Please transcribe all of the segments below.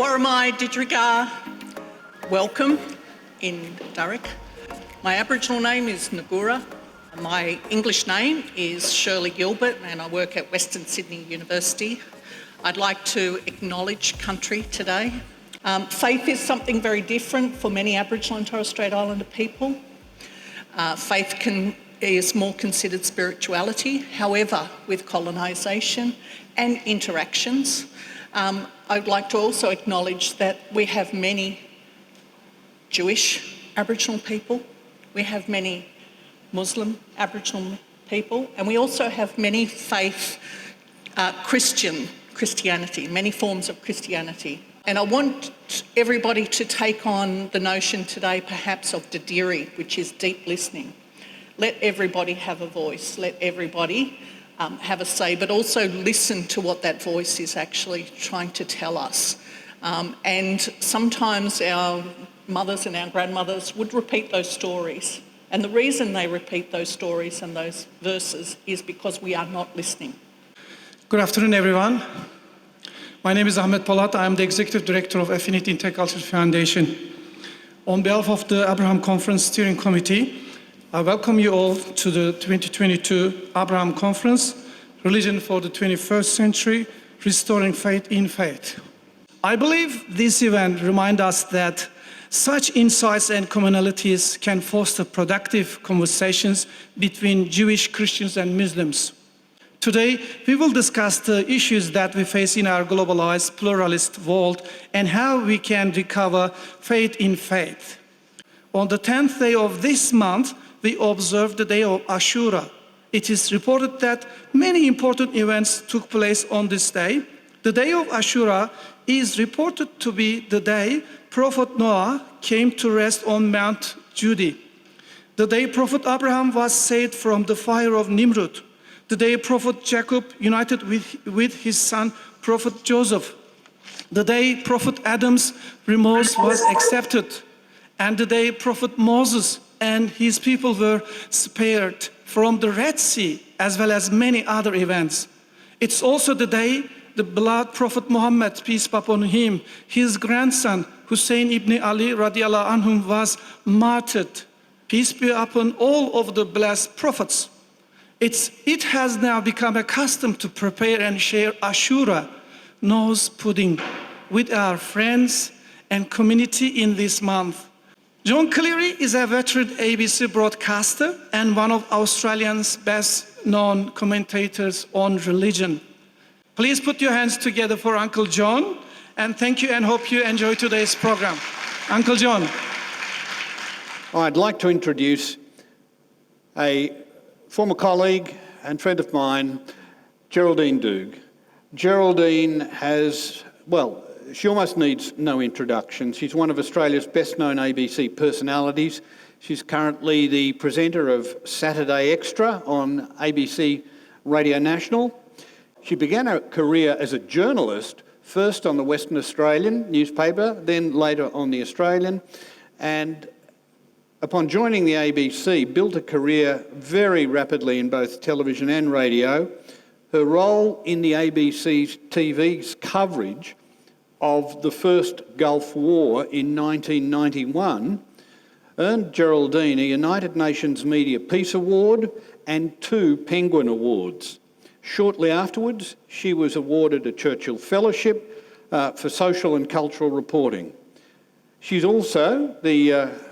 Waramai Didriga, welcome in Durrock. My Aboriginal name is Nagura. My English name is Shirley Gilbert and I work at Western Sydney University. I'd like to acknowledge country today. Faith is something very different for many Aboriginal and Torres Strait Islander people. Faith is more considered spirituality. However, with colonisation and interactions, I'd like to also acknowledge that we have many Jewish Aboriginal people, we have many Muslim Aboriginal people, and we also have many faith Christianity, many forms of Christianity. And I want everybody to take on the notion today perhaps of Didiri, which is deep listening. Let everybody have a voice, let everybody have a say, but also listen to what that voice is actually trying to tell us. And sometimes our mothers and our grandmothers would repeat those stories. And the reason they repeat those stories and those verses is because we are not listening. Good afternoon, everyone. My name is Ahmed Polat. I am the Executive Director of Affinity Intercultural Foundation. On behalf of the Abraham Conference Steering Committee, I welcome you all to the 2022 Abraham Conference, Religion for the 21st Century, Restoring Faith in Faith. I believe this event reminds us that such insights and commonalities can foster productive conversations between Jewish, Christians, and Muslims. Today, we will discuss the issues that we face in our globalized, pluralist world and how we can recover faith in faith. On the 10th day of this month, we observe the day of Ashura. It is reported that many important events took place on this day. The day of Ashura is reported to be the day Prophet Noah came to rest on Mount Judy. The day Prophet Abraham was saved from the fire of Nimrod. The day Prophet Jacob united with his son Prophet Joseph. The day Prophet Adam's remorse was accepted. And the day Prophet Moses and his people were spared from the Red Sea, as well as many other events. It's also the day the beloved Prophet Muhammad, peace be upon him, his grandson Hussein ibn Ali radiallahu anhu was martyred. Peace be upon all of the blessed prophets. It has now become a custom to prepare and share Ashura, nose pudding, with our friends and community in this month. John Cleary is a veteran ABC broadcaster and one of Australia's best-known commentators on religion. Please put your hands together for Uncle John, and thank you and hope you enjoy today's program. Uncle John. I'd like to introduce a former colleague and friend of mine, Geraldine Doogue. Geraldine has, well, she almost needs no introduction. She's one of Australia's best-known ABC personalities. She's currently the presenter of Saturday Extra on ABC Radio National. She began her career as a journalist, first on the Western Australian newspaper, then later on the Australian, and upon joining the ABC, built a career very rapidly in both television and radio. Her role in the ABC's TV's coverage of the First Gulf War in 1991 earned Geraldine a United Nations Media Peace Award and 2 Penguin Awards. Shortly afterwards, she was awarded a Churchill Fellowship for social and cultural reporting. She's also,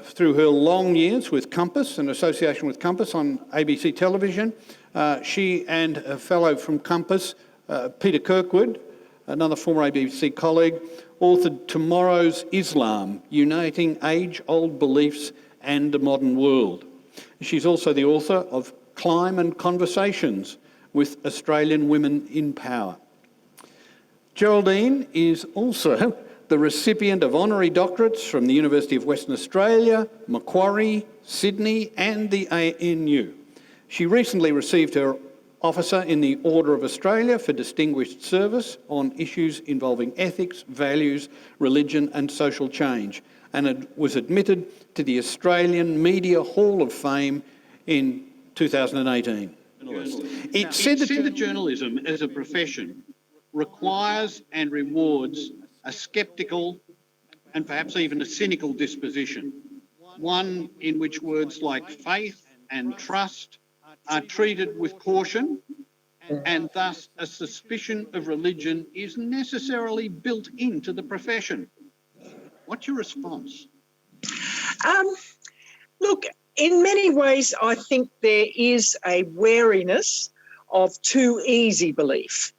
through her long years with Compass, an association with Compass on ABC television, she and a fellow from Compass, Peter Kirkwood, another former ABC colleague, authored Tomorrow's Islam, Uniting Age-Old Beliefs and the Modern World. She's also the author of Climb and Conversations with Australian Women in Power. Geraldine is also the recipient of honorary doctorates from the University of Western Australia, Macquarie, Sydney and the ANU. She recently received her Officer in the Order of Australia for Distinguished Service on issues involving ethics, values, religion and social change, and it was admitted to the Australian Media Hall of Fame in 2018. It said that journalism as a profession requires and rewards a sceptical and perhaps even a cynical disposition, one in which words like faith and trust are treated with caution, and thus a suspicion of religion is necessarily built into the profession. What's your response? Look, in many ways, I think there is a wariness of too easy belief.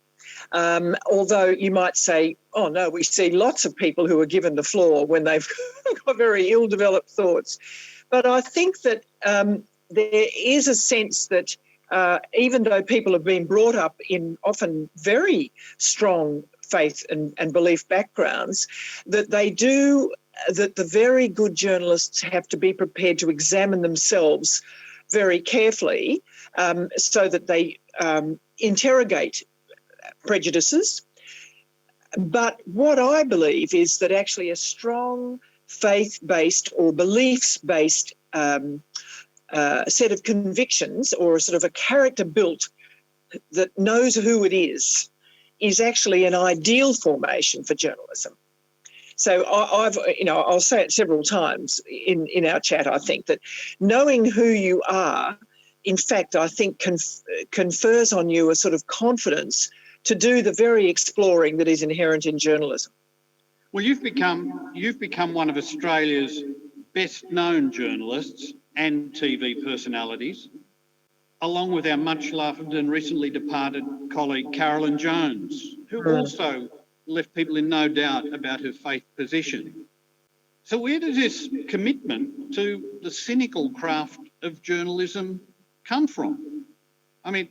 Although you might say, oh no, we see lots of people who are given the floor when they've got very ill-developed thoughts. But I think that there is a sense that even though people have been brought up in often very strong faith and belief backgrounds, that the very good journalists have to be prepared to examine themselves very carefully so that they interrogate prejudices. But what I believe is that actually a strong faith-based or beliefs-based set of convictions, or a sort of a character built that knows who it is actually an ideal formation for journalism. So I'll say it several times in our chat. I think that knowing who you are, in fact, I think confers on you a sort of confidence to do the very exploring that is inherent in journalism. Well, you've become one of Australia's best-known journalists and TV personalities, along with our much-loved and recently departed colleague Carolyn Jones, who also left people in no doubt about her faith position. So where does this commitment to the cynical craft of journalism come from? I mean,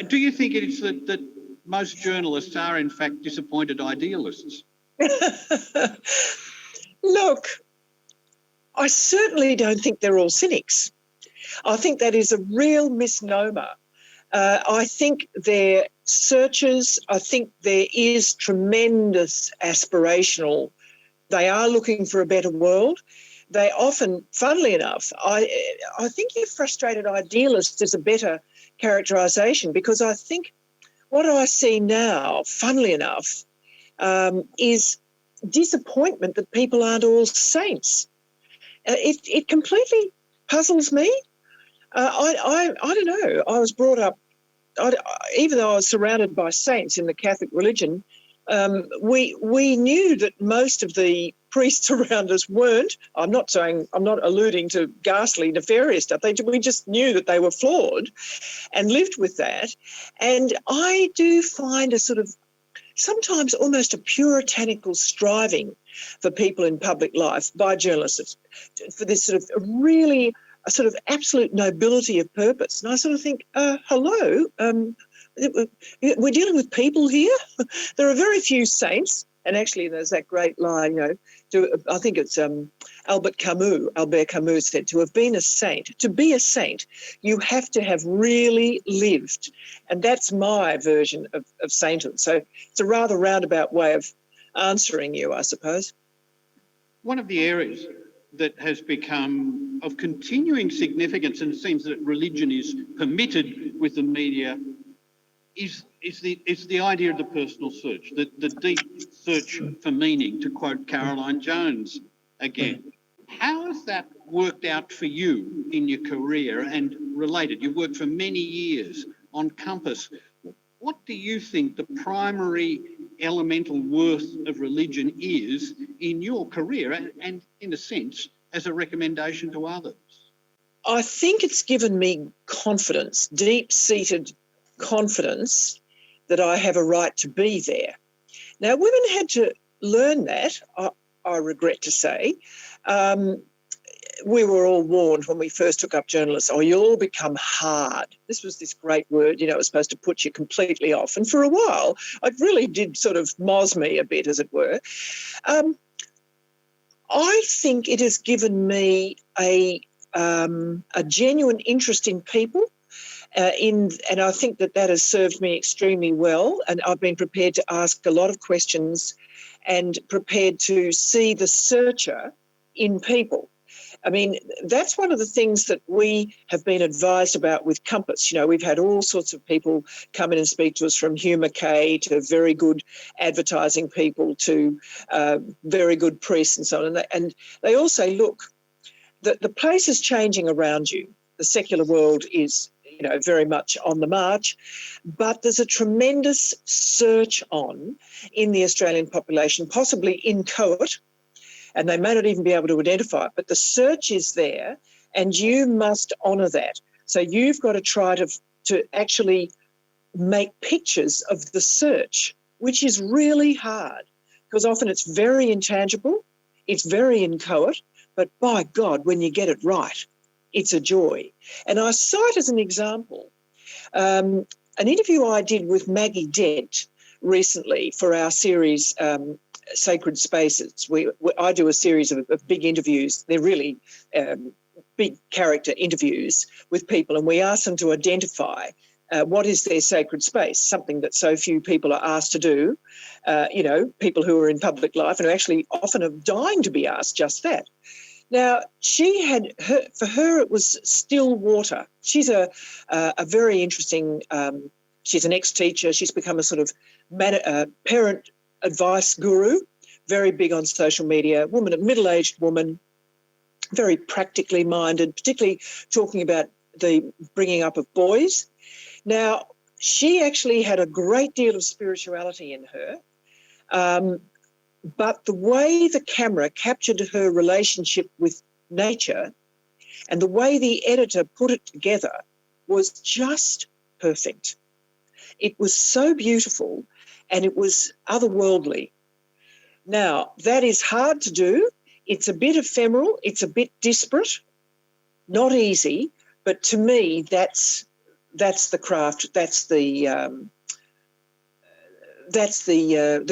do you think it is that most journalists are in fact disappointed idealists? Look, I certainly don't think they're all cynics. I think that is a real misnomer. I think they're searchers. I think there is tremendous aspirational. They are looking for a better world. They often, funnily enough, I think your frustrated idealist is a better characterisation, because I think what I see now, funnily enough, is disappointment that people aren't all saints. It completely puzzles me. I don't know. I was brought up, even though I was surrounded by saints in the Catholic religion, we knew that most of the priests around us weren't. I'm not alluding to ghastly, nefarious stuff. We just knew that they were flawed and lived with that. And I do find a sort of sometimes almost a puritanical striving for people in public life by journalists for this sort of really a sort of absolute nobility of purpose. And I sort of think, hello, we're dealing with people here. There are very few saints. And actually there's that great line, I think it's Albert Camus said, to have been a saint, to be a saint, you have to have really lived. And that's my version of sainthood. So it's a rather roundabout way of answering you, I suppose. One of the areas that has become of continuing significance, and it seems that religion is permitted with the media, is the idea of the personal search, the deep search for meaning, to quote Caroline Jones again. How has that worked out for you in your career? And related, you've worked for many years on Compass. What do you think the primary elemental worth of religion is in your career and in a sense, as a recommendation to others? I think it's given me confidence, deep-seated confidence that I have a right to be there. Now, women had to learn that, I regret to say. We were all warned when we first took up journalism, you'll all become hard. This was this great word, it was supposed to put you completely off. And for a while, it really did sort of moz me a bit, as it were. I think it has given me a genuine interest in people, and I think that has served me extremely well. And I've been prepared to ask a lot of questions and prepared to see the searcher in people. I mean, that's one of the things that we have been advised about with Compass. You know, we've had all sorts of people come in and speak to us, from Hugh Mackay to very good advertising people to very good press and so on. And they all say, look, the place is changing around you. The secular world is, you know, very much on the march, but there's a tremendous search on in the Australian population, possibly inchoate, and they may not even be able to identify it, but the search is there and you must honour that. So you've got to try to actually make pictures of the search, which is really hard because often it's very intangible, it's very inchoate, but by God, when you get it right, it's a joy. And I cite as an example an interview I did with Maggie Dent recently for our series Sacred Spaces. I do a series of big interviews. They're really big character interviews with people, and we ask them to identify what is their sacred space, something that so few people are asked to do, you know, people who are in public life and are actually often are dying to be asked just that. Now, for her it was still water. She's a very interesting, she's an ex-teacher. She's become a sort of parent advice guru, very big on social media, a middle-aged woman, very practically minded, particularly talking about the bringing up of boys. Now, she actually had a great deal of spirituality in her, but the way the camera captured her relationship with nature and the way the editor put it together was just perfect. It was so beautiful and it was otherworldly. Now, that is hard to do. It's a bit ephemeral. It's a bit disparate, not easy, but to me, that's the craft. That's the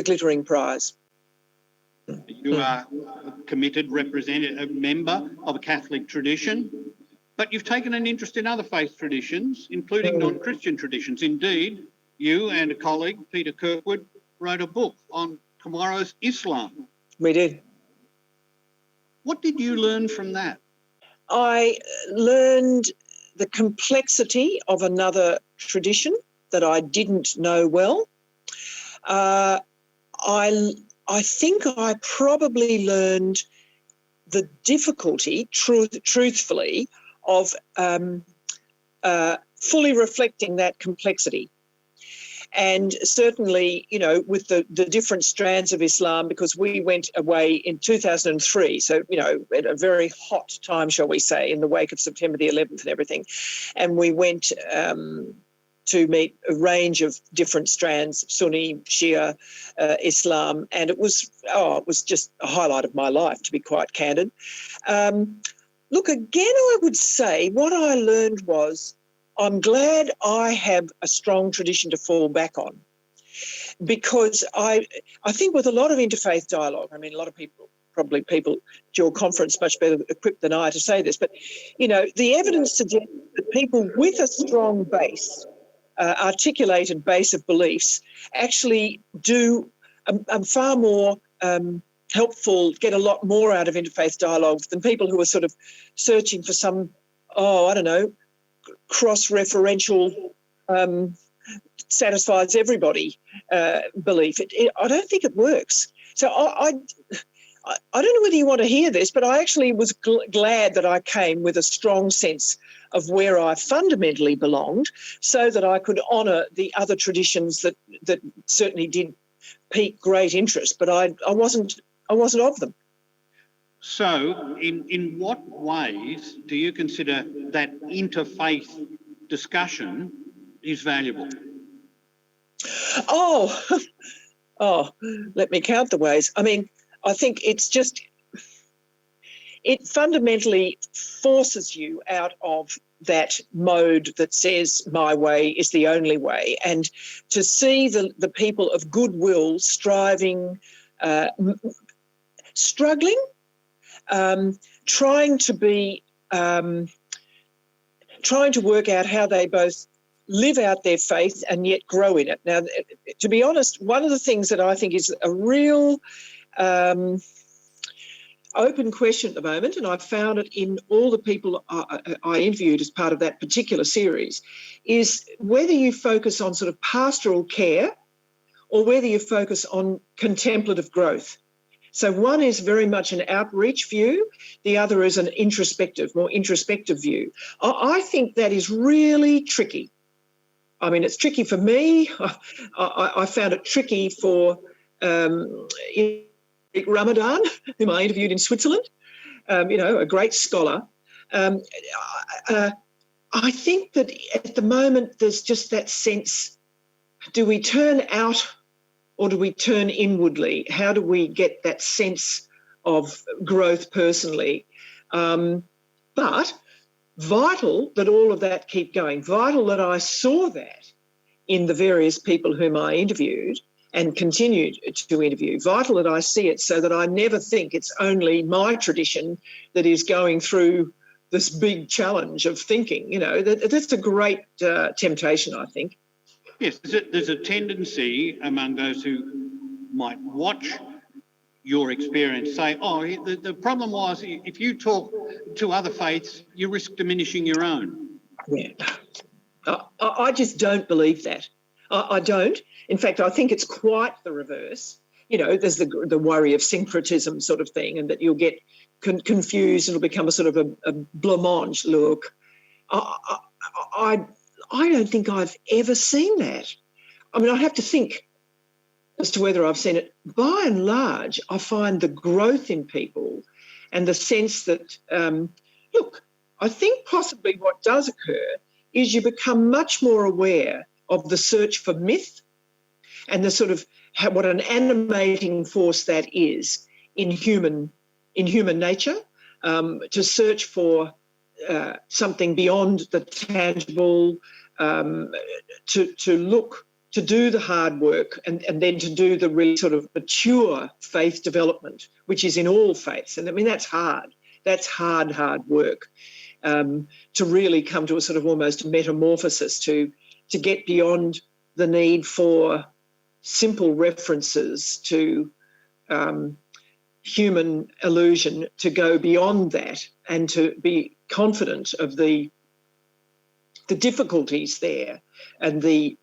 glittering prize. You are a committed representative, member of a Catholic tradition, but you've taken an interest in other faith traditions, including non-Christian traditions. Indeed, you and a colleague, Peter Kirkwood, wrote a book on tomorrow's Islam. We did. What did you learn from that? I learned the complexity of another tradition that I didn't know well. I think I probably learned the difficulty, truthfully, of fully reflecting that complexity. And certainly, you know, with the different strands of Islam, because we went away in 2003, so, you know, at a very hot time, shall we say, in the wake of September the 11th and everything, and we went to meet a range of different strands, Sunni, Shia, Islam, and it was just a highlight of my life, to be quite candid. Look, again, I would say what I learned was I'm glad I have a strong tradition to fall back on, because I think with a lot of interfaith dialogue, I mean, a lot of people at your conference much better equipped than I to say this, but, you know, the evidence suggests that people with a strong base, articulated base of beliefs, actually do a far more helpful, get a lot more out of interfaith dialogue than people who are sort of searching for some, cross-referential satisfies everybody belief. I don't think it works. So I don't know whether you want to hear this, but I actually was glad that I came with a strong sense of where I fundamentally belonged, so that I could honour the other traditions that certainly did pique great interest, but I wasn't of them. So in what ways do you consider that interfaith discussion is valuable? Oh, let me count the ways. I mean, I think it fundamentally forces you out of that mode that says my way is the only way, and to see the people of goodwill striving, struggling, trying to work out how they both live out their faith and yet grow in it. Now, to be honest, one of the things that I think is a real open question at the moment, and I found it in all the people I interviewed as part of that particular series, is whether you focus on sort of pastoral care or whether you focus on contemplative growth. So one is very much an outreach view, the other is an more introspective view. I think that is really tricky. I mean, it's tricky for me. I found it tricky for Ramadan, whom I interviewed in Switzerland, a great scholar. I think that at the moment there's just that sense, do we turn out or do we turn inwardly? How do we get that sense of growth personally? But vital that all of that keep going, vital that I saw that in the various people whom I interviewed and continued to interview, vital that I see it so that I never think it's only my tradition that is going through this big challenge of thinking. That's a great temptation, I think. Yes, there's a tendency among those who might watch your experience say, the problem was if you talk to other faiths, you risk diminishing your own. Yeah. I just don't believe that. I don't. In fact, I think it's quite the reverse. There's the worry of syncretism sort of thing, and that you'll get confused and it'll become a sort of a blancmange look. I don't think I've ever seen that. I mean, I have to think as to whether I've seen it. By and large, I find the growth in people and the sense that, I think possibly what does occur is you become much more aware of the search for myth and the sort of what an animating force that is in human nature, to search for something beyond the tangible, to do the hard work and then to do the really sort of mature faith development, which is in all faiths. And I mean, that's hard. That's hard work, to really come to a sort of almost metamorphosis, to get beyond the need for simple references to human illusion, to go beyond that and to be confident of the difficulties there and the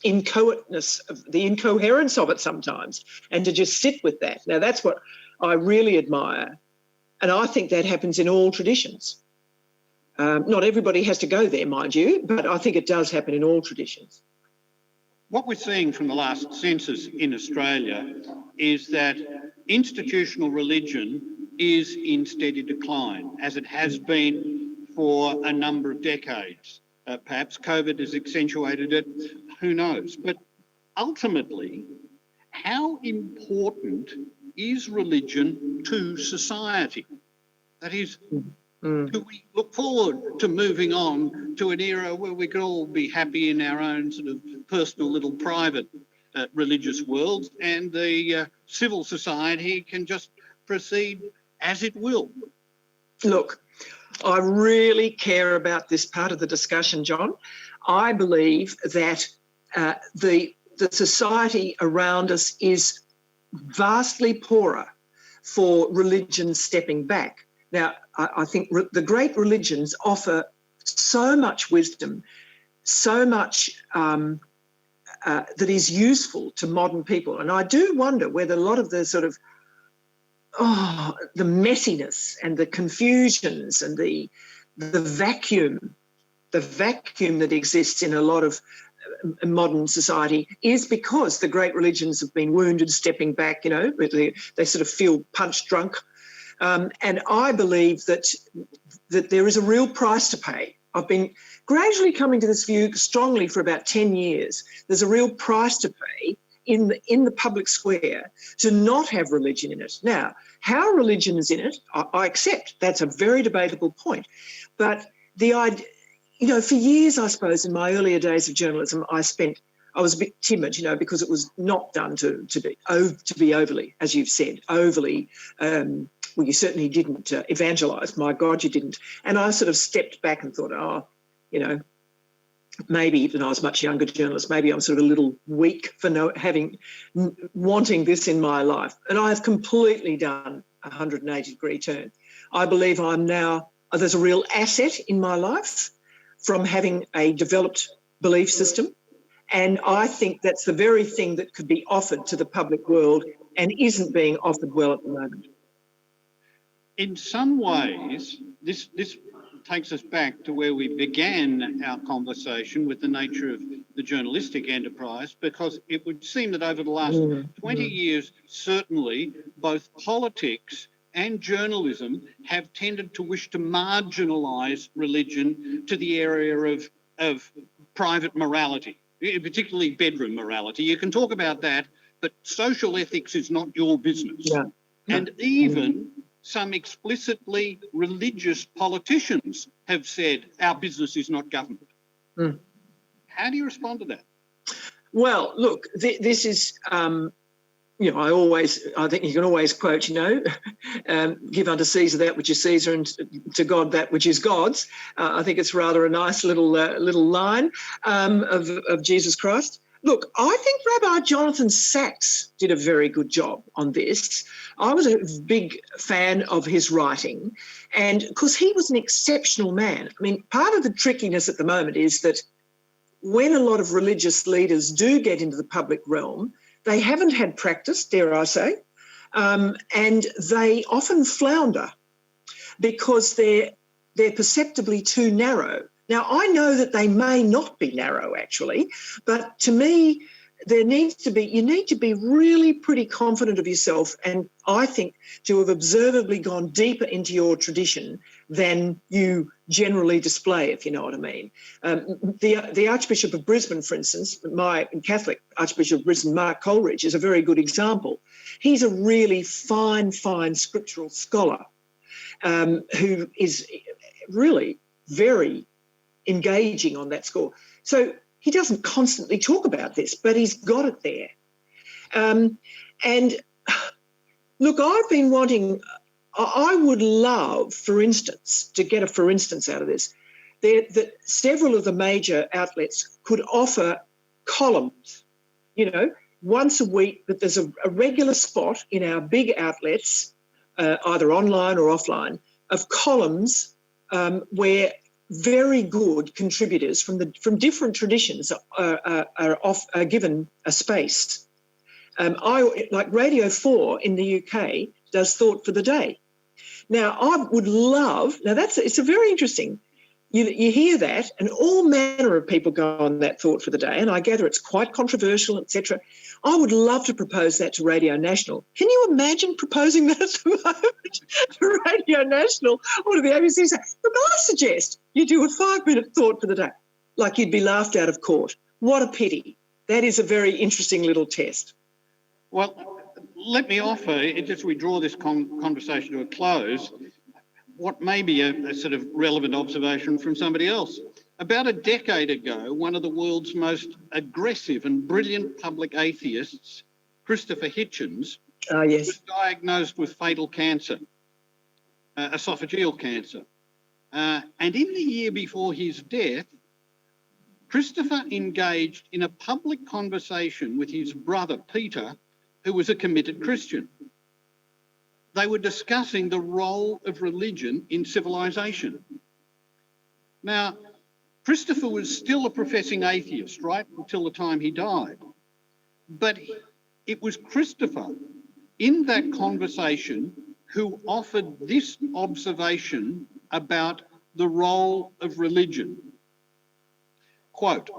inchoateness of the incoherence of it sometimes, and to just sit with that. Now, that's what I really admire, and I think that happens in all traditions. Not everybody has to go there, mind you, but I think it does happen in all traditions. What we're seeing from the last census in Australia is that institutional religion is in steady decline, as it has been for a number of decades. Perhaps COVID has accentuated it, who knows? But ultimately, how important is religion to society? That is, do we look forward to moving on to an era where we can all be happy in our own sort of personal little private religious worlds, and the civil society can just proceed as it will? Look, I really care about this part of the discussion, John. I believe that the society around us is vastly poorer for religion stepping back. Now, I think the great religions offer so much wisdom, so much that is useful to modern people. And I do wonder whether a lot of the sort of the messiness and the confusions and the vacuum that exists in a lot of modern society is because the great religions have been wounded, stepping back, they sort of feel punch drunk. And I believe that there is a real price to pay. I've been gradually coming to this view strongly for about 10 years. There's a real price to pay in the public square to not have religion in it. Now, how religion is in it, I accept. That's a very debatable point. But the idea, for years, I suppose, in my earlier days of journalism, I was a bit timid, because it was not done to be overly, as you've said, overly. Well, you certainly didn't evangelise. My God, you didn't. And I sort of stepped back and thought, maybe when I was a much younger journalist, maybe I'm sort of a little weak for wanting this in my life. And I have completely done 180-degree turn. I believe there's a real asset in my life from having a developed belief system, and I think that's the very thing that could be offered to the public world and isn't being offered well at the moment. In some ways, this takes us back to where we began our conversation with the nature of the journalistic enterprise, because it would seem that over the last 20 years, certainly, both politics and journalism have tended to wish to marginalise religion to the area of private morality, particularly bedroom morality. You can talk about that, but social ethics is not your business. Yeah. And even some explicitly religious politicians have said our business is not government. How do you respond to that? Well, look, this is, I think you can always quote, give unto Caesar that which is Caesar and to God that which is God's. I think it's rather a nice little line of Jesus Christ. Look, I think Rabbi Jonathan Sacks did a very good job on this. I was a big fan of his writing, and because he was an exceptional man. I mean, part of the trickiness at the moment is that when a lot of religious leaders do get into the public realm, they haven't had practice, dare I say, and they often flounder because they're perceptibly too narrow. Now, I know that they may not be narrow, actually, but to me, you need to be really pretty confident of yourself, and I think to have observably gone deeper into your tradition than you generally display, if you know what I mean. The Archbishop of Brisbane, for instance, my Catholic Archbishop of Brisbane, Mark Coleridge, is a very good example. He's a really fine scriptural scholar who is really very engaging on that score. So he doesn't constantly talk about this, but he's got it there. And look, I've been wanting, I would love, for instance, to get a for instance out of this, that several of the major outlets could offer columns, once a week, that there's a regular spot in our big outlets, either online or offline, of columns where very good contributors from different traditions are given a space. Like Radio 4 in the UK does Thought for the Day. Now, I would love, it's a very interesting, you hear that and all manner of people go on that Thought for the Day, and I gather it's quite controversial, etc. I would love to propose that to Radio National. Can you imagine proposing that at the moment to Radio National or to the ABC? Look, I suggest you do a 5-minute Thought for the Day, like you'd be laughed out of court. What a pity. That is a very interesting little test. Well, let me offer, as we draw this conversation to a close, what may be a sort of relevant observation from somebody else. About a decade ago, one of the world's most aggressive and brilliant public atheists, Christopher Hitchens, was diagnosed with fatal cancer, esophageal cancer. And in the year before his death, Christopher engaged in a public conversation with his brother, Peter, who was a committed Christian. They were discussing the role of religion in civilisation. Now, Christopher was still a professing atheist, right, until the time he died. But it was Christopher in that conversation who offered this observation about the role of religion. Quote,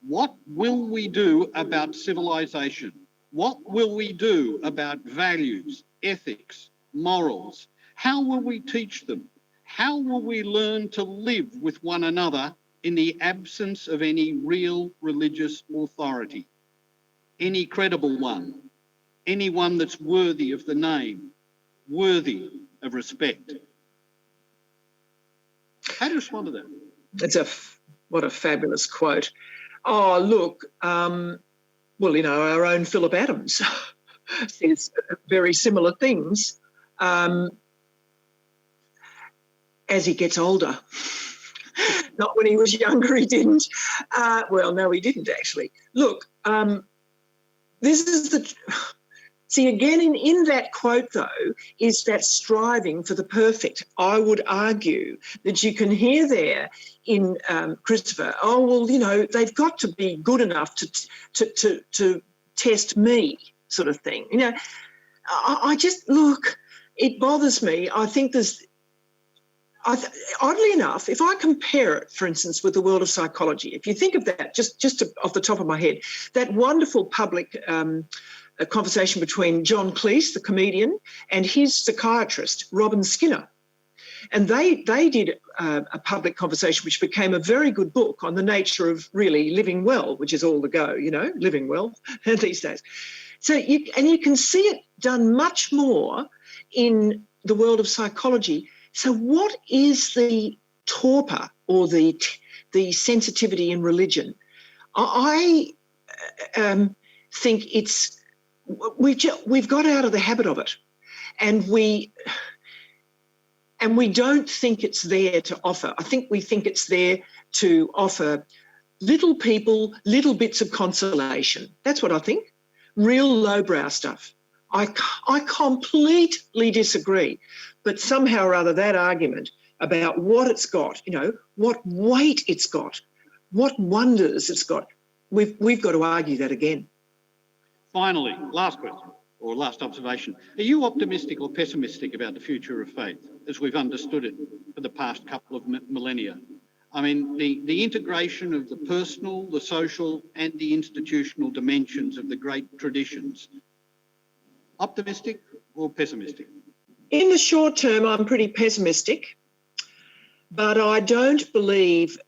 "What will we do about civilisation? What will we do about values, ethics, morals? How will we teach them? How will we learn to live with one another in the absence of any real religious authority? Any credible one, any one that's worthy of the name, worthy of respect." How do you respond to that? What a fabulous quote. Oh, look, our own Philip Adams says very similar things as he gets older. Not when he was younger, he didn't. No, he didn't actually. Look, this is See, again, in that quote, though, is that striving for the perfect. I would argue that you can hear there in Christopher, oh, well, you know, they've got to be good enough to test me, sort of thing. You know, I just, look, it bothers me. I think there's, oddly enough, if I compare it, for instance, with the world of psychology, if you think of that, just off the top of my head, that wonderful public a conversation between John Cleese, the comedian, and his psychiatrist, Robin Skinner. And they did a public conversation which became a very good book on the nature of really living well, which is all the go, you know, living well these days. So you can see it done much more in the world of psychology. So what is the torpor or the sensitivity in religion? I think it's, we've got out of the habit of it, and we don't think it's there to offer. I think we think it's there to offer little people little bits of consolation. That's what I think. Real lowbrow stuff. I completely disagree, but somehow or other that argument about what it's got, you know, what weight it's got, what wonders it's got, we've got to argue that again. Finally, last question or last observation. Are you optimistic or pessimistic about the future of faith as we've understood it for the past couple of millennia? I mean, the integration of the personal, the social and the institutional dimensions of the great traditions. Optimistic or pessimistic? In the short term, I'm pretty pessimistic, but I don't believe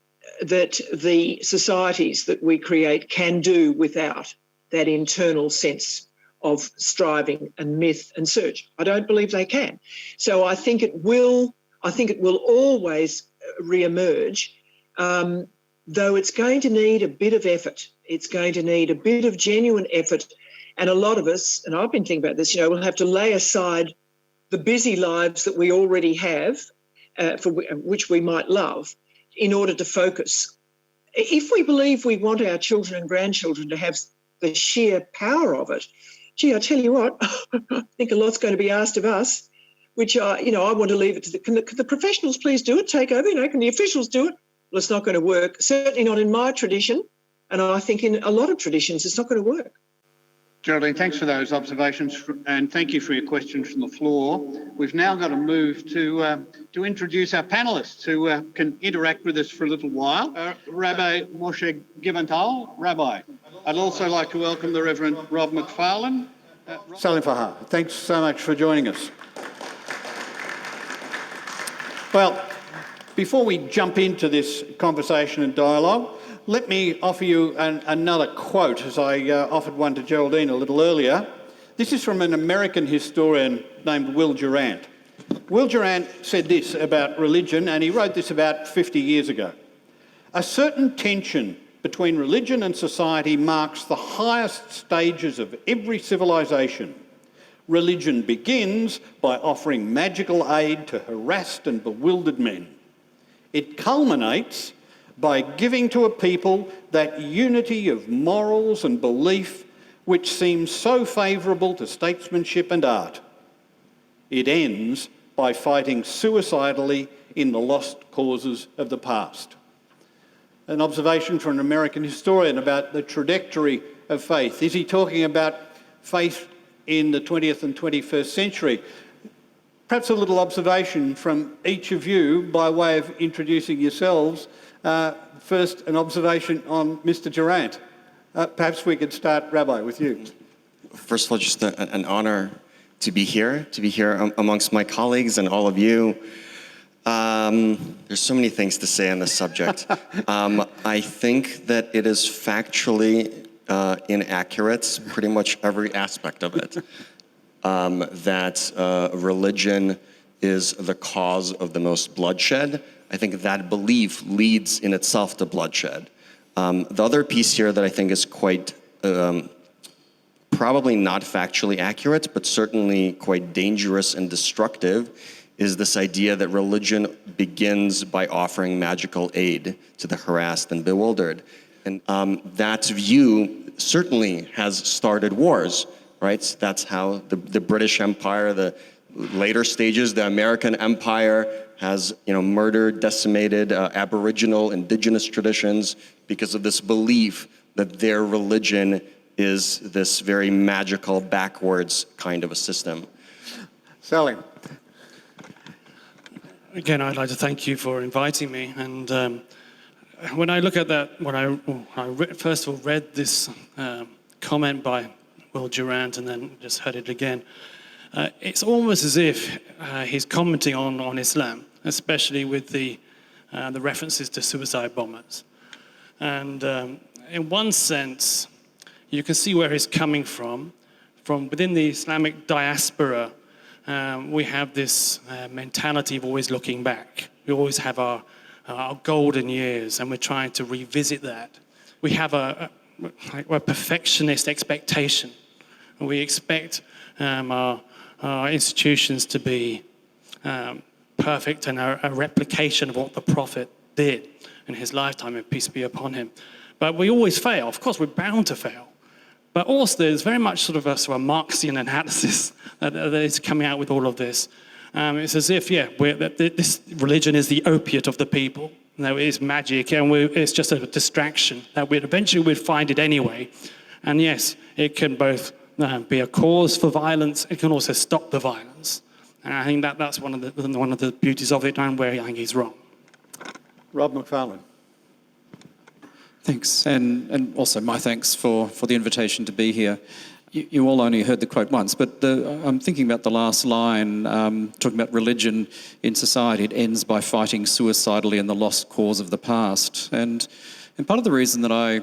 that the societies that we create can do without that internal sense of striving and myth and search. I don't believe they can. So I think it will always re-emerge, though it's going to need a bit of effort. It's going to need a bit of genuine effort. And a lot of us, and I've been thinking about this, you know, we'll have to lay aside the busy lives that we already have, for which we might love, in order to focus. If we believe we want our children and grandchildren to have the sheer power of it, gee, I tell you what, I think a lot's going to be asked of us, which I want to leave it to can the professionals please do it, take over, you know, can the officials do it? Well, it's not going to work, certainly not in my tradition, and I think in a lot of traditions it's not going to work. Geraldine, thanks for those observations and thank you for your questions from the floor. We've now got to move to introduce our panellists who can interact with us for a little while. Rabbi Moshe Givental, Rabbi. I'd also like to welcome the Reverend Rob McFarlane. Salim Farrar, thanks so much for joining us. Well, before we jump into this conversation and dialogue, let me offer you another quote, as I offered one to Geraldine a little earlier. This is from an American historian named Will Durant. Will Durant said this about religion, and he wrote this about 50 years ago. A certain tension between religion and society marks the highest stages of every civilization. Religion begins by offering magical aid to harassed and bewildered men. It culminates by giving to a people that unity of morals and belief which seems so favourable to statesmanship and art. It ends by fighting suicidally in the lost causes of the past. An observation from an American historian about the trajectory of faith. Is he talking about faith in the 20th and 21st century? Perhaps a little observation from each of you by way of introducing yourselves. First, an observation on Mr. Durant. Perhaps we could start, Rabbi, with you. First of all, just an honor to be here amongst my colleagues and all of you. There's so many things to say on this subject. I think that it is factually inaccurate, pretty much every aspect of it, that religion is the cause of the most bloodshed. I think that belief leads in itself to bloodshed. The other piece here that I think is quite, probably not factually accurate, but certainly quite dangerous and destructive, is this idea that religion begins by offering magical aid to the harassed and bewildered. And that view certainly has started wars. right? So that's how the British Empire, the later stages, the American Empire has, murdered, decimated Aboriginal, indigenous traditions because of this belief that their religion is this very magical, backwards kind of a system. Salim. Again, I'd like to thank you for inviting me. And when I look at that, first of all read this comment by Will Durant and then just heard it again, it's almost as if he's commenting on Islam, especially with the references to suicide bombers. And in one sense, you can see where he's coming from. From within the Islamic diaspora, we have this mentality of always looking back. We always have our golden years, and we're trying to revisit that. We have a perfectionist expectation. We expect our institutions to be perfect and a replication of what the Prophet did in his lifetime, and peace be upon him. But we always fail. Of course, we're bound to fail. But also, there's very much sort of a Marxian analysis that is coming out with all of this. It's as if, this religion is the opiate of the people. No, it is magic, and it's just a distraction that eventually we'd find it anyway. And yes, it can both be a cause for violence. It can also stop the violence. And I think that's one of the beauties of it, and where I think he's wrong. Rob McFarlane. Thanks, and also my thanks for the invitation to be here. You all only heard the quote once, but I'm thinking about the last line, talking about religion in society. It ends by fighting suicidally in the lost cause of the past. And part of the reason that I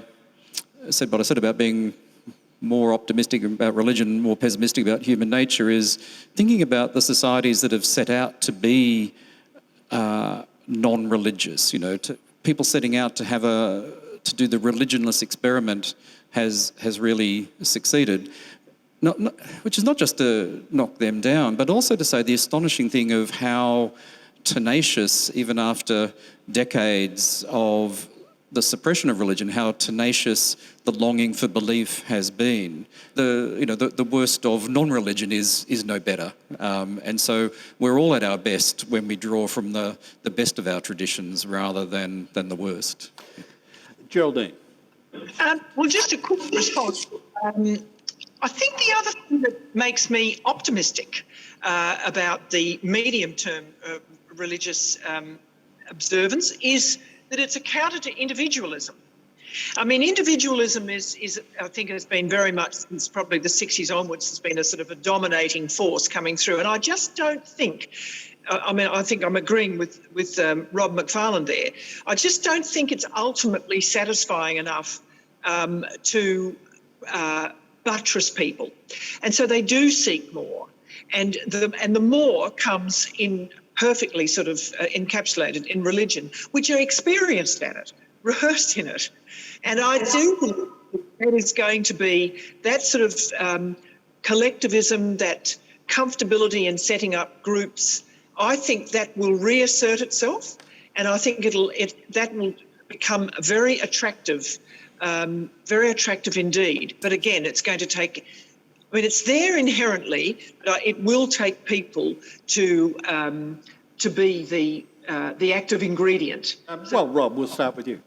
said what I said about being more optimistic about religion, more pessimistic about human nature, is thinking about the societies that have set out to be non-religious. People setting out to do the religionless experiment has really succeeded. Which is not just to knock them down, but also to say the astonishing thing of how tenacious, even after decades of the suppression of religion, how tenacious the longing for belief has been. The worst of non-religion is no better. And so we're all at our best when we draw from the best of our traditions rather than the worst. Geraldine. Well, just a quick response. I think the other thing that makes me optimistic about the medium-term religious observance is that it's a counter to individualism. I mean, individualism is I think has been very much since probably the 60s onwards has been a sort of a dominating force coming through, and I just don't think. I think I'm agreeing with Rob McFarlane there. I just don't think it's ultimately satisfying enough to buttress people, and so they do seek more, and the more comes in perfectly sort of encapsulated in religion, which are experienced at it, rehearsed in it, and I do think that is going to be that sort of collectivism, that comfortability in setting up groups. I think that will reassert itself, and I think that will become very attractive indeed. But again, it's going to take. I mean, it's there inherently, but it will take people to be the active ingredient. Well, Rob, we'll start with you.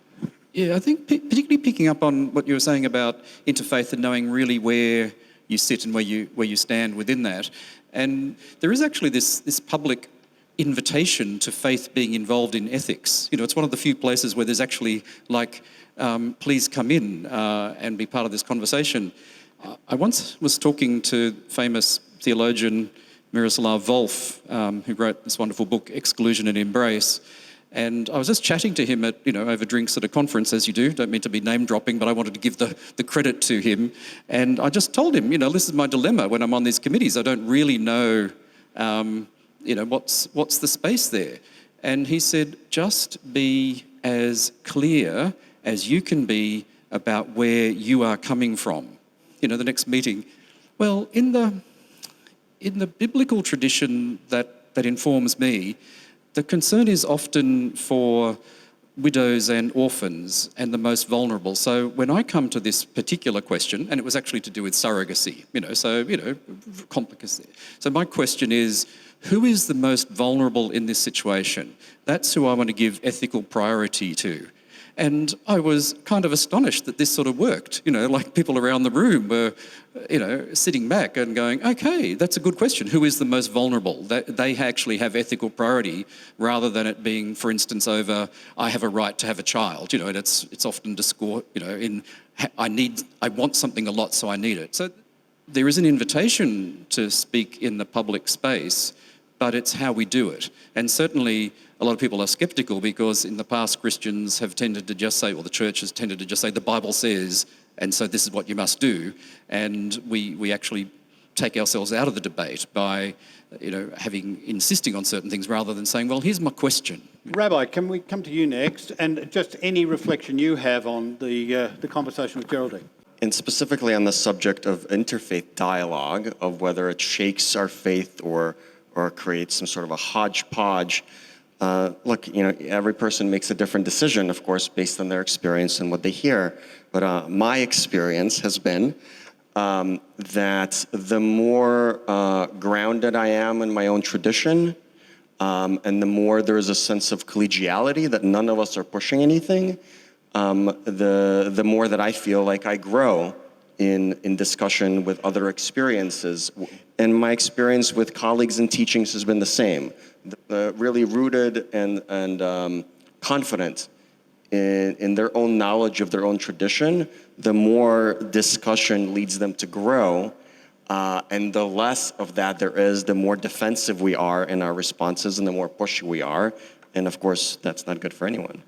Yeah, I think particularly picking up on what you were saying about interfaith and knowing really where you sit and where you stand within that. And there is actually this public invitation to faith being involved in ethics. It's one of the few places where there's actually please come in and be part of this conversation. I once was talking to famous theologian Miroslav Volf, who wrote this wonderful book, Exclusion and Embrace. And I was just chatting to him over drinks at a conference, as you do. Don't mean to be name dropping, but I wanted to give the credit to him. And I just told him, this is my dilemma when I'm on these committees. I don't really know, what's the space there? And he said, just be as clear as you can be about where you are coming from. The next meeting. Well, in the biblical tradition that informs me, the concern is often for widows and orphans and the most vulnerable. So when I come to this particular question, and it was actually to do with surrogacy, complicacy. So my question is, who is the most vulnerable in this situation? That's who I want to give ethical priority to. And I was kind of astonished that this sort of worked. Like people around the room were, sitting back and going, okay, that's a good question. Who is the most vulnerable? They actually have ethical priority rather than it being, for instance, over, I have a right to have a child. And it's often discourse, I want something a lot, so I need it. So there is an invitation to speak in the public space, but it's how we do it. And certainly a lot of people are sceptical because in the past Christians have tended to just say, or the church has tended to just say, the Bible says, and so this is what you must do. And we actually take ourselves out of the debate by, insisting on certain things rather than saying, well, here's my question. Rabbi, can we come to you next? And just any reflection you have on the conversation with Geraldine. And specifically on the subject of interfaith dialogue, of whether it shakes our faith or creates some sort of a hodgepodge. Look, every person makes a different decision, of course, based on their experience and what they hear. But my experience has been that the more grounded I am in my own tradition, and the more there is a sense of collegiality, that none of us are pushing anything, the more that I feel like I grow in discussion with other experiences. And my experience with colleagues and teachings has been the same. Really rooted and confident in their own knowledge of their own tradition, the more discussion leads them to grow. And the less of that there is, the more defensive we are in our responses and the more pushy we are. And of course, that's not good for anyone.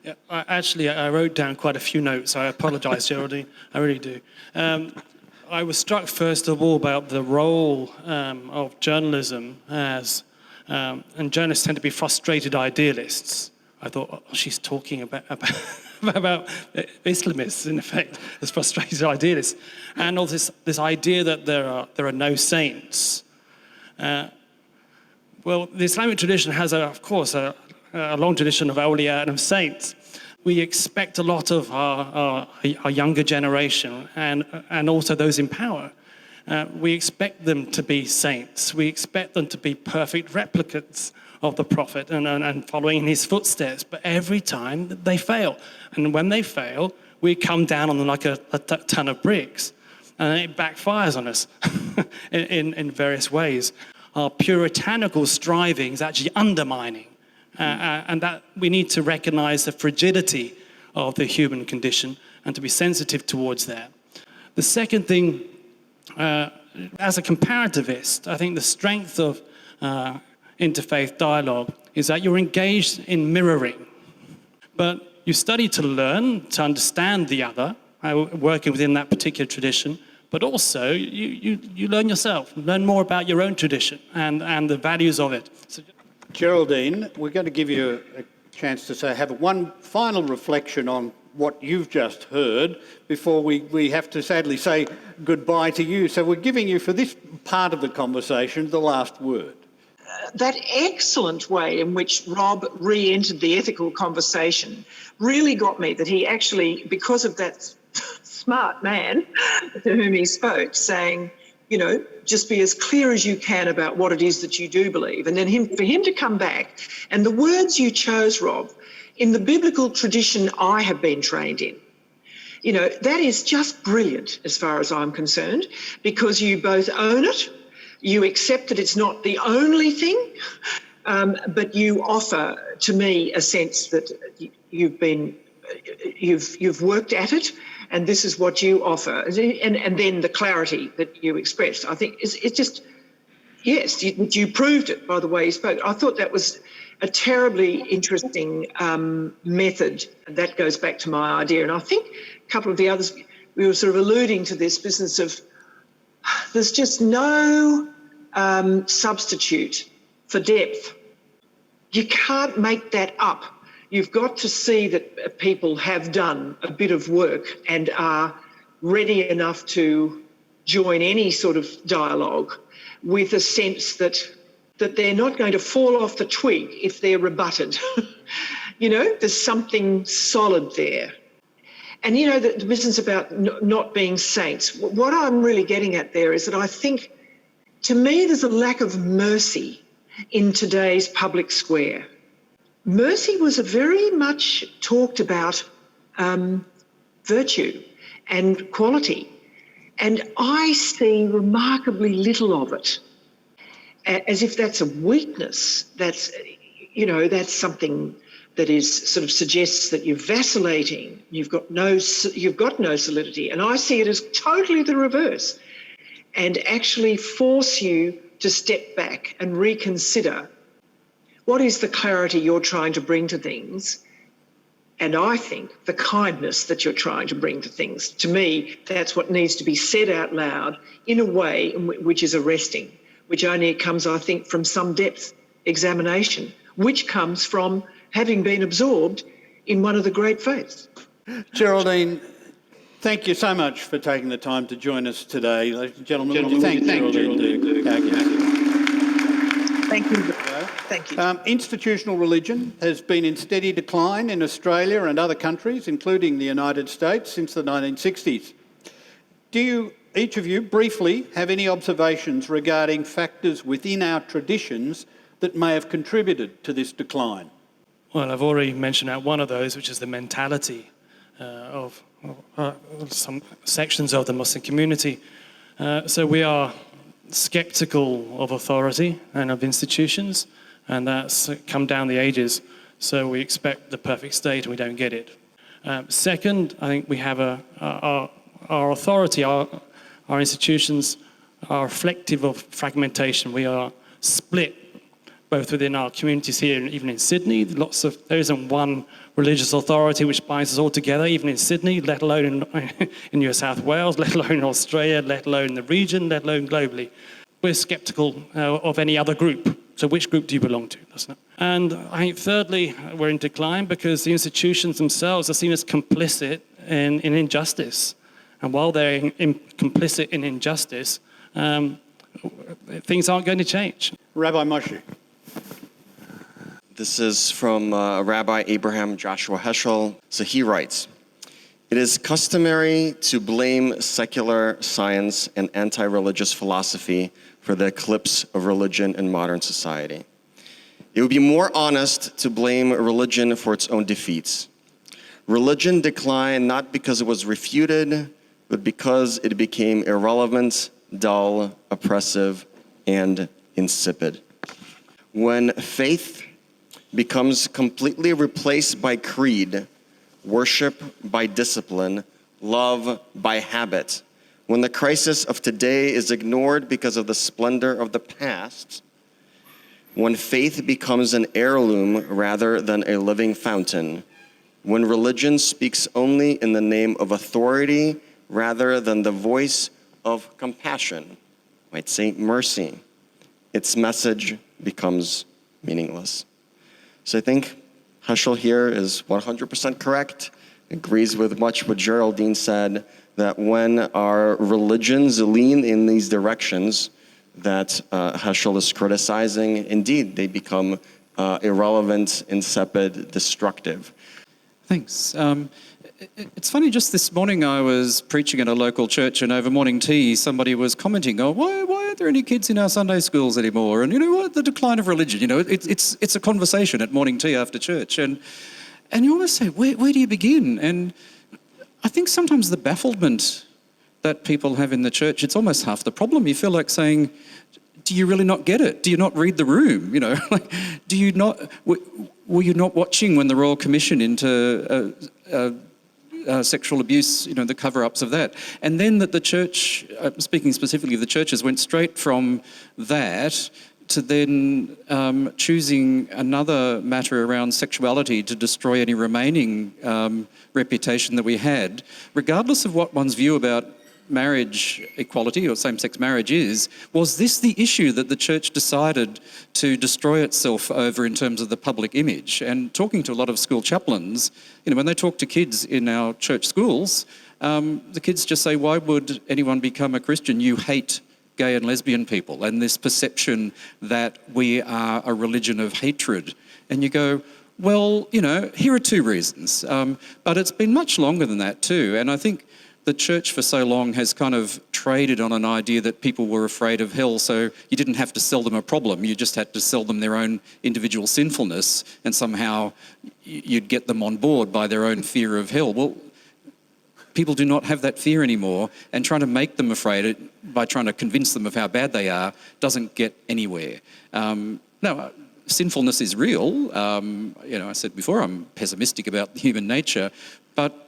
Yeah, I wrote down quite a few notes. I apologise, Geraldine. I really do. I was struck, first of all, about the role of journalism as, and journalists tend to be frustrated idealists. I thought, oh, she's talking about Islamists, in effect, as frustrated idealists. And all this idea that there are no saints. Well, the Islamic tradition has, of course, a long tradition of awliya and of saints. We expect a lot of our younger generation and also those in power. We expect them to be saints. We expect them to be perfect replicants of the Prophet and following in his footsteps. But every time they fail. And when they fail, we come down on them like a ton of bricks. And it backfires on us in various ways. Our puritanical striving is actually undermining. And that we need to recognize the fragility of the human condition and to be sensitive towards that. The second thing, as a comparativist, I think the strength of interfaith dialogue is that you're engaged in mirroring. But you study to learn, to understand the other, working within that particular tradition, but also you learn yourself, learn more about your own tradition and the values of it. So, Geraldine, we're going to give you a chance to have one final reflection on what you've just heard before we have to sadly say goodbye to you. So we're giving you, for this part of the conversation, the last word. That excellent way in which Rob re-entered the ethical conversation really got me, that he actually, because of that smart man to whom he spoke, saying, just be as clear as you can about what it is that you do believe. And then for him to come back, and the words you chose, Rob, in the biblical tradition I have been trained in, that is just brilliant as far as I'm concerned, because you both own it, you accept that it's not the only thing, but you offer to me a sense that you've worked at it, and this is what you offer. And then the clarity that you expressed, I think, it's just, yes, you proved it by the way you spoke. I thought that was a terribly interesting method. That goes back to my idea. And I think a couple of the others, we were sort of alluding to this business of there's just no substitute for depth. You can't make that up. You've got to see that people have done a bit of work and are ready enough to join any sort of dialogue with a sense that they're not going to fall off the twig if they're rebutted. You know, there's something solid there. And, you know, the business about not being saints, what I'm really getting at there is that I think, to me, there's a lack of mercy in today's public square. Mercy was a very much talked about virtue and quality. And I see remarkably little of it, as if that's a weakness. That's, you know, that's something that is sort of suggests that you're vacillating, you've got no solidity. And I see it as totally the reverse, and actually force you to step back and reconsider what is the clarity you're trying to bring to things. And I think the kindness that you're trying to bring to things. To me, that's what needs to be said out loud in a way which is arresting, which only comes, I think, from some depth examination, which comes from having been absorbed in one of the great faiths. Geraldine, thank you so much for taking the time to join us today. Ladies and gentlemen, would you thank Geraldine Doogue AO. Thank you. Thank you. Institutional religion has been in steady decline in Australia and other countries, including the United States, since the 1960s. Do you, each of you, briefly have any observations regarding factors within our traditions that may have contributed to this decline? Well, I've already mentioned one of those, which is the mentality of some sections of the Muslim community. So we are sceptical of authority and of institutions, and that's come down the ages. So we expect the perfect state and we don't get it. Second, I think we have our authority, our institutions are reflective of fragmentation. We are split both within our communities here and even in Sydney. There isn't one religious authority which binds us all together, even in Sydney, let alone in New South Wales, let alone in Australia, let alone in the region, let alone globally. We're sceptical of any other group. So which group do you belong to? And I think thirdly, we're in decline because the institutions themselves are seen as complicit in injustice. And while they're complicit in injustice, things aren't going to change. Rabbi Moshe. This is from Rabbi Abraham Joshua Heschel. So he writes, "It is customary to blame secular science and anti-religious philosophy for the eclipse of religion in modern society. It would be more honest to blame religion for its own defeats. Religion declined not because it was refuted, but because it became irrelevant, dull, oppressive, and insipid. When faith becomes completely replaced by creed, worship by discipline, love by habit, when the crisis of today is ignored because of the splendor of the past, when faith becomes an heirloom rather than a living fountain, when religion speaks only in the name of authority rather than the voice of compassion, might say mercy, its message becomes meaningless." So I think Heschel here is 100% correct, agrees with much what Geraldine said, that when our religions lean in these directions that Heschel is criticizing, indeed, they become irrelevant, insipid, destructive. Thanks. It's funny, just this morning I was preaching at a local church, and over morning tea somebody was commenting, "Oh, why aren't there any kids in our Sunday schools anymore? And you know what, the decline of religion, you know, it's a conversation at morning tea after church." And you almost say, where do you begin? And I think sometimes the bafflement that people have in the church, it's almost half the problem. You feel like saying, do you really not get it? Do you not read the room? You know, like, do you not, were you not watching when the Royal Commission into sexual abuse, you know, the cover-ups of that? And then that the church, speaking specifically of the churches, went straight from that to then choosing another matter around sexuality to destroy any remaining reputation that we had, regardless of what one's view about marriage equality or same-sex marriage is. Was this the issue that the church decided to destroy itself over in terms of the public image? And talking to a lot of school chaplains, you know, when they talk to kids in our church schools, the kids just say, "Why would anyone become a Christian? You hate gay and lesbian people," and this perception that we are a religion of hatred. And you go, Well, here are two reasons, but it's been much longer than that too. And I think the church for so long has kind of traded on an idea that people were afraid of hell, so you didn't have to sell them a problem, you just had to sell them their own individual sinfulness, and somehow you'd get them on board by their own fear of hell. Well, people do not have that fear anymore, and trying to make them afraid by trying to convince them of how bad they are doesn't get anywhere. No, sinfulness is real. I said before, I'm pessimistic about human nature, but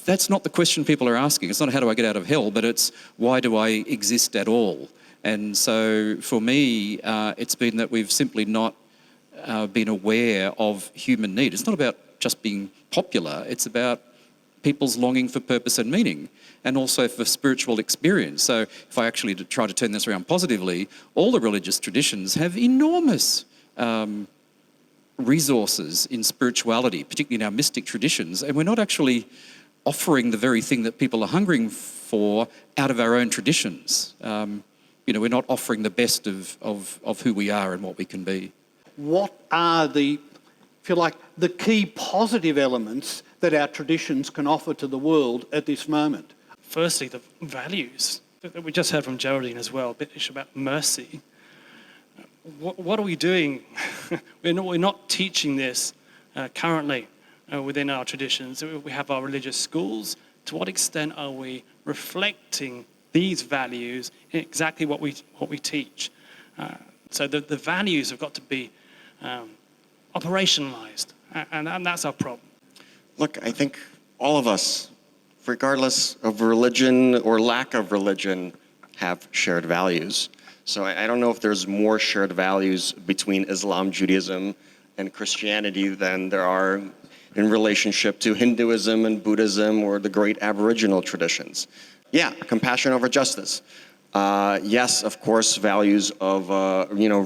that's not the question people are asking. It's not how do I get out of hell, but it's why do I exist at all? And so for me, it's been that we've simply not been aware of human need. It's not about just being popular, it's about people's longing for purpose and meaning, and also for spiritual experience. So if I actually try to turn this around positively, all the religious traditions have enormous resources in spirituality, particularly in our mystic traditions, and we're not actually offering the very thing that people are hungering for out of our own traditions. We're not offering the best of who we are and what we can be. What are the key positive elements that our traditions can offer to the world at this moment? Firstly, the values that we just heard from Geraldine as well, a bit about mercy. What are we doing? We're not teaching this currently within our traditions. We have our religious schools. To what extent are we reflecting these values in exactly what we teach? So the values have got to be operationalized, and that's our problem. Look, I think all of us, regardless of religion or lack of religion, have shared values. So I don't know if there's more shared values between Islam, Judaism, and Christianity than there are in relationship to Hinduism and Buddhism or the great Aboriginal traditions. Yeah, compassion over justice. Yes, of course, values of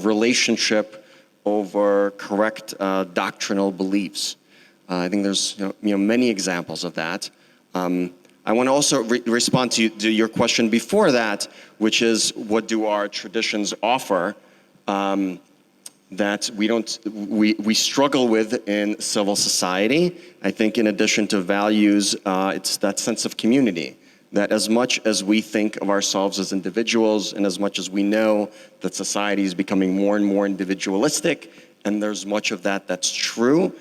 relationship over correct doctrinal beliefs. I think there's many examples of that. I want to also respond to your question before that, which is what do our traditions offer that we struggle with in civil society. I think in addition to values, it's that sense of community, that as much as we think of ourselves as individuals and as much as we know that society is becoming more and more individualistic, and there's much of that that's true,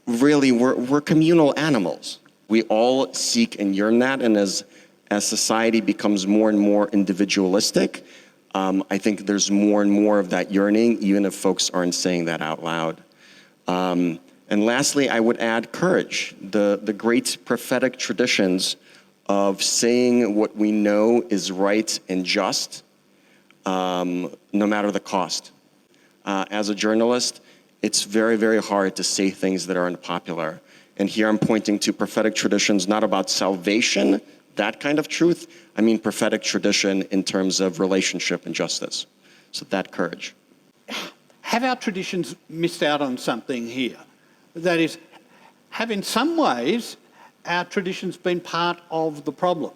really we're communal animals. We all seek and yearn that, and as society becomes more and more individualistic, I think there's more and more of that yearning, even if folks aren't saying that out loud. And lastly, I would add courage, the great prophetic traditions of saying what we know is right and just, no matter the cost. As a journalist, it's very, very hard to say things that are unpopular. And here I'm pointing to prophetic traditions, not about salvation, that kind of truth. I mean prophetic tradition in terms of relationship and justice. So that courage. Have our traditions missed out on something here? That is, have in some ways our traditions been part of the problem?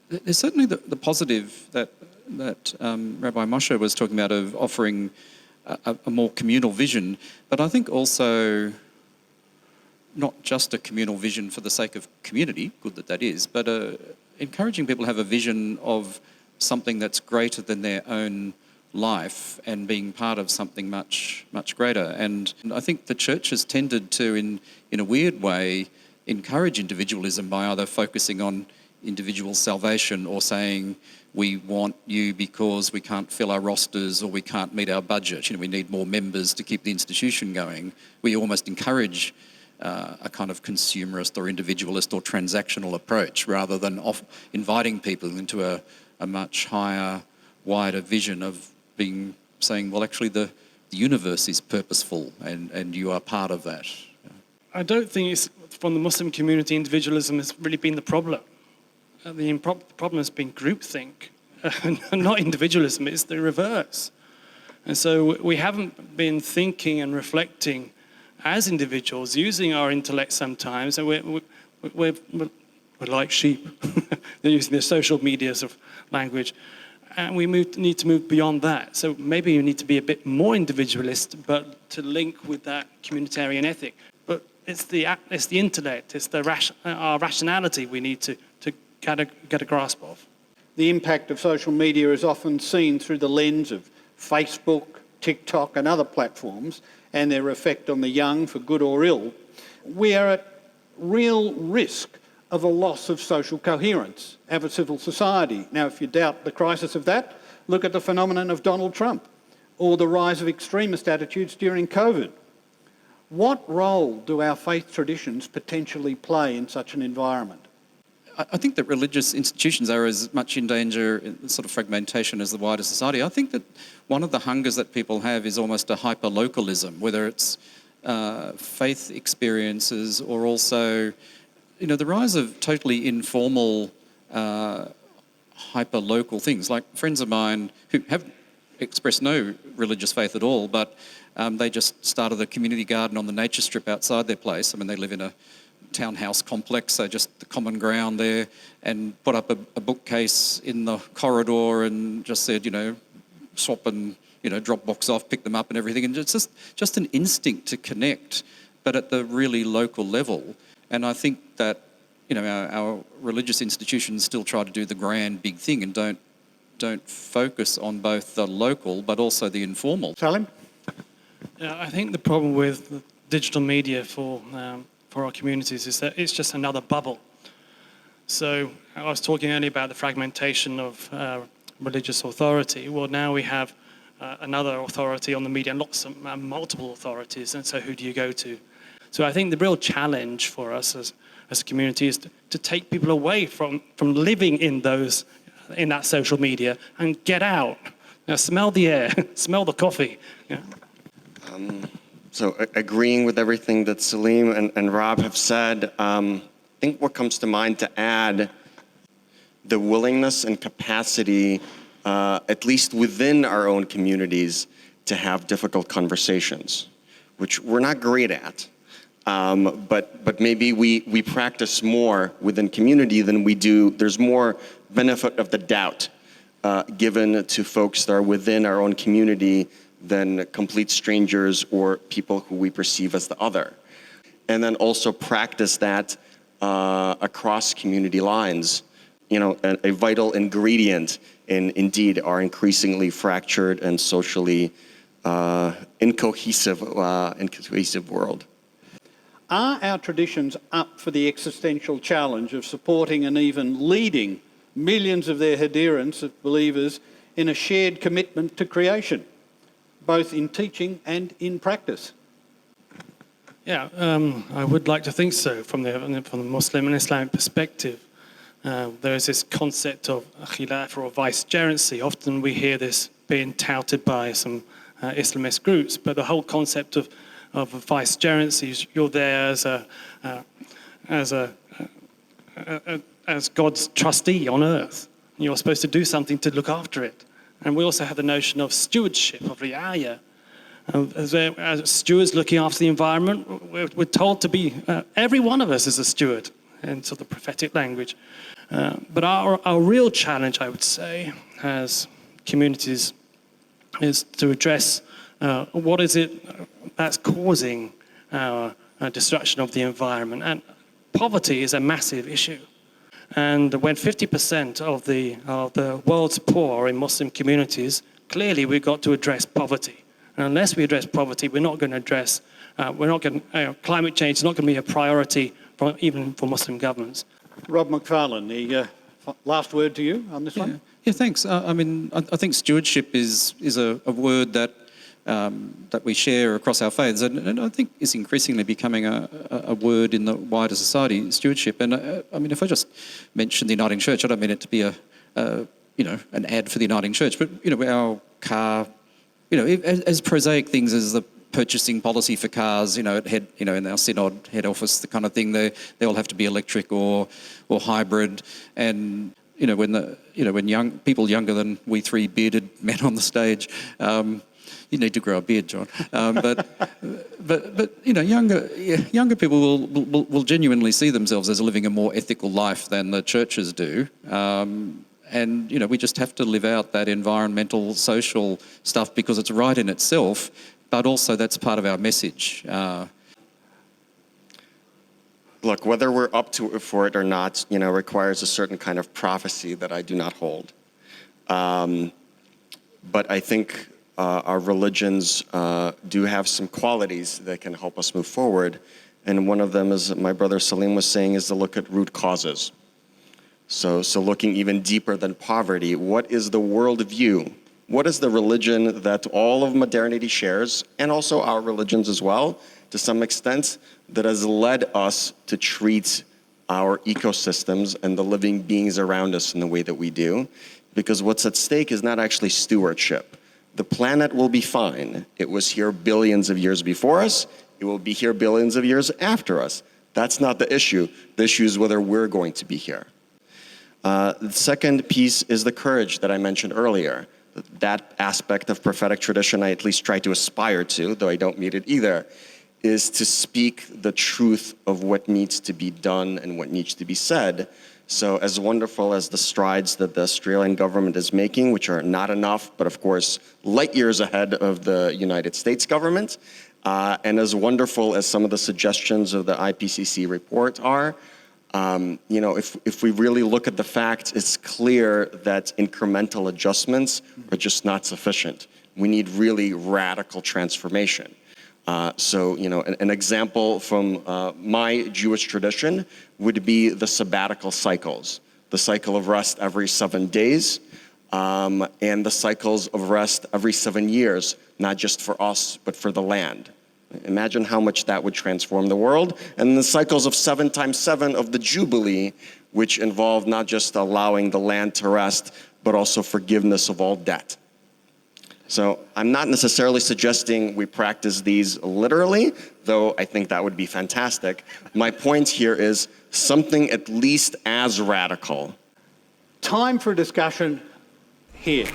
There's certainly the positive that Rabbi Moshe was talking about of offering a more communal vision, but I think also not just a communal vision for the sake of community, good that is, but encouraging people to have a vision of something that's greater than their own life and being part of something much, much greater. And I think the church has tended to, in a weird way, encourage individualism by either focusing on individual salvation or saying we want you because we can't fill our rosters or we can't meet our budget. We need more members to keep the institution going. We almost encourage a kind of consumerist or individualist or transactional approach rather than inviting people into a much higher, wider vision of saying, well, actually the universe is purposeful and you are part of that. I don't think it's from the Muslim community, individualism has really been the problem. The problem has been groupthink, not individualism, it's the reverse. And so we haven't been thinking and reflecting as individuals, using our intellect sometimes, and we're like sheep. They're using their social medias of language. And we need to move beyond that. So maybe you need to be a bit more individualist, but to link with that communitarian ethic. But it's the intellect, it's our rationality we need to get a grasp of. The impact of social media is often seen through the lens of Facebook, TikTok and other platforms and their effect on the young for good or ill. We are at real risk of a loss of social coherence, of a civil society. Now, if you doubt the crisis of that, look at the phenomenon of Donald Trump or the rise of extremist attitudes during COVID. What role do our faith traditions potentially play in such an environment? I think that religious institutions are as much in danger in sort of fragmentation as the wider society. I think that one of the hungers that people have is almost a hyper-localism, whether it's faith experiences or also, the rise of totally informal, hyper-local things. Like friends of mine who have expressed no religious faith at all, but they just started a community garden on the nature strip outside their place. I mean, they live in a townhouse complex, so just the common ground there, and put up a bookcase in the corridor and just said, swap and, drop box off, pick them up and everything. And it's just an instinct to connect, but at the really local level. And I think that, our religious institutions still try to do the grand big thing and don't focus on both the local but also the informal. Salim? Yeah, I think the problem with the digital media for our communities is that it's just another bubble. So I was talking earlier about the fragmentation of religious authority. Well, now we have another authority on the media, multiple authorities, and so who do you go to? So I think the real challenge for us as a community is to take people away from living in that social media and get out. Smell the air, smell the coffee. Yeah. So agreeing with everything that Salim and Rob have said, I think what comes to mind to add, the willingness and capacity, at least within our own communities, to have difficult conversations, which we're not great at. But maybe we practice more within community than we do. There's more benefit of the doubt given to folks that are within our own community than complete strangers or people who we perceive as the other. And then also practice that across community lines. A vital ingredient in, indeed, our increasingly fractured and socially incohesive world. Are our traditions up for the existential challenge of supporting and even leading millions of their adherents of believers in a shared commitment to creation, both in teaching and in practice? Yeah, I would like to think so from the Muslim and Islamic perspective. There is this concept of khilafah or vicegerency. Often we hear this being touted by some Islamist groups, but the whole concept of vicegerency is you're there as God's trustee on earth. You're supposed to do something to look after it. And we also have the notion of stewardship, of ri'ayah. As stewards looking after the environment, we're told to be, every one of us is a steward, in sort of prophetic language. But our real challenge, I would say, as communities, is to address what is it that's causing our destruction of the environment. And poverty is a massive issue. And when 50% of the world's poor are in Muslim communities, clearly we've got to address poverty. And unless we address poverty, we're not going to address, climate change is not going to be a priority even for Muslim governments. Rob McFarlane, the last word to you on this one? Yeah, thanks. I think stewardship is a word that we share across our faiths, and I think is increasingly becoming a word in the wider society, stewardship. And if I just mention the Uniting Church, I don't mean it to be an ad for the Uniting Church, but our car, as prosaic things as the purchasing policy for cars, in our synod head office, the kind of thing, they all have to be electric or hybrid. And when young people younger than we three bearded men on the stage, you need to grow a beard, John. But younger people will genuinely see themselves as living a more ethical life than the churches do. And, we just have to live out that environmental, social stuff because it's right in itself, but also that's part of our message. Look, whether we're up for it or not, requires a certain kind of prophecy that I do not hold. But I think our religions do have some qualities that can help us move forward. And one of them, as my brother Salim was saying, is to look at root causes. So looking even deeper than poverty, what is the worldview? What is the religion that all of modernity shares, and also our religions as well, to some extent, that has led us to treat our ecosystems and the living beings around us in the way that we do? Because what's at stake is not actually stewardship. The planet will be fine. It was here billions of years before us. It will be here billions of years after us. That's not the issue. The issue is whether we're going to be here. The second piece is the courage that I mentioned earlier. That aspect of prophetic tradition I at least try to aspire to, though I don't meet it either, is to speak the truth of what needs to be done and what needs to be said. So as wonderful as the strides that the Australian government is making, which are not enough, but of course light years ahead of the United States government, and as wonderful as some of the suggestions of the IPCC report are, if we really look at the facts, it's clear that incremental adjustments are just not sufficient. We need really radical transformation. An example from my Jewish tradition would be the sabbatical cycles, the cycle of rest every 7 days, and the cycles of rest every 7 years, not just for us, but for the land. Imagine how much that would transform the world. And the cycles of 7 times 7 of the Jubilee, which involve not just allowing the land to rest, but also forgiveness of all debt. So I'm not necessarily suggesting we practice these literally, though I think that would be fantastic. My point here is something at least as radical. Time for a discussion here.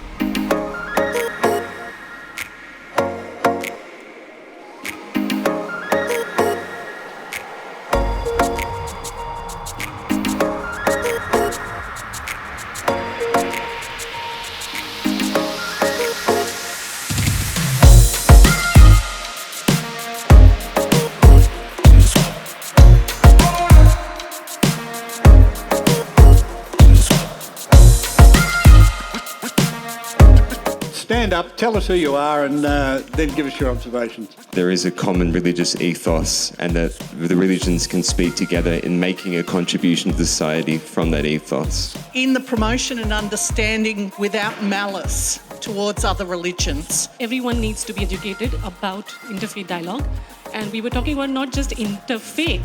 Stand up, tell us who you are, and then give us your observations. There is a common religious ethos, and that the religions can speak together in making a contribution to society from that ethos. In the promotion and understanding without malice towards other religions. Everyone needs to be educated about interfaith dialogue, and we were talking about not just interfaith,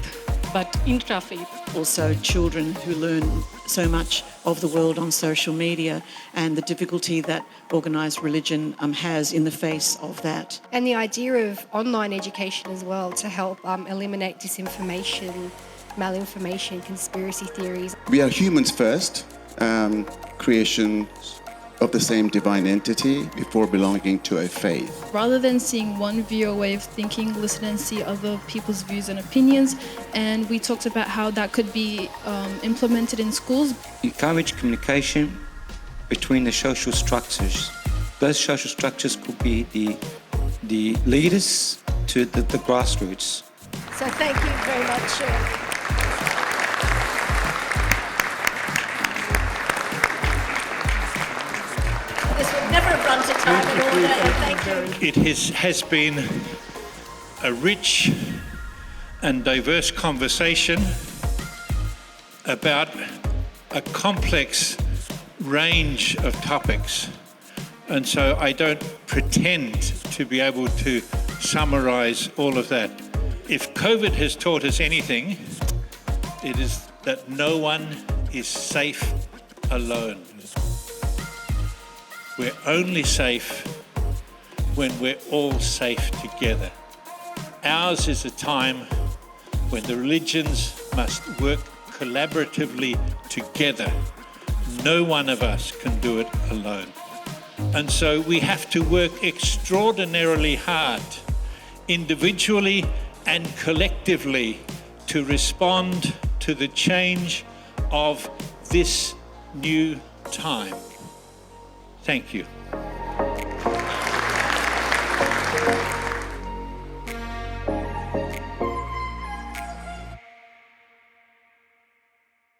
but intrafaith. Also children who learn so much of the world on social media and the difficulty that organised religion has in the face of that. And the idea of online education as well to help eliminate disinformation, malinformation, conspiracy theories. We are humans first, creation of the same divine entity before belonging to a faith. Rather than seeing one view or way of thinking, listen and see other people's views and opinions. And we talked about how that could be implemented in schools. Encourage communication between the social structures. Those social structures could be the leaders to the grassroots. So thank you very much. This would never have run to time at all day. Thank you. It has been a rich and diverse conversation about a complex range of topics. And so I don't pretend to be able to summarize all of that. If COVID has taught us anything, it is that no one is safe alone. We're only safe when we're all safe together. Ours is a time when the religions must work collaboratively together. No one of us can do it alone. And so we have to work extraordinarily hard, individually and collectively, to respond to the change of this new time. Thank you.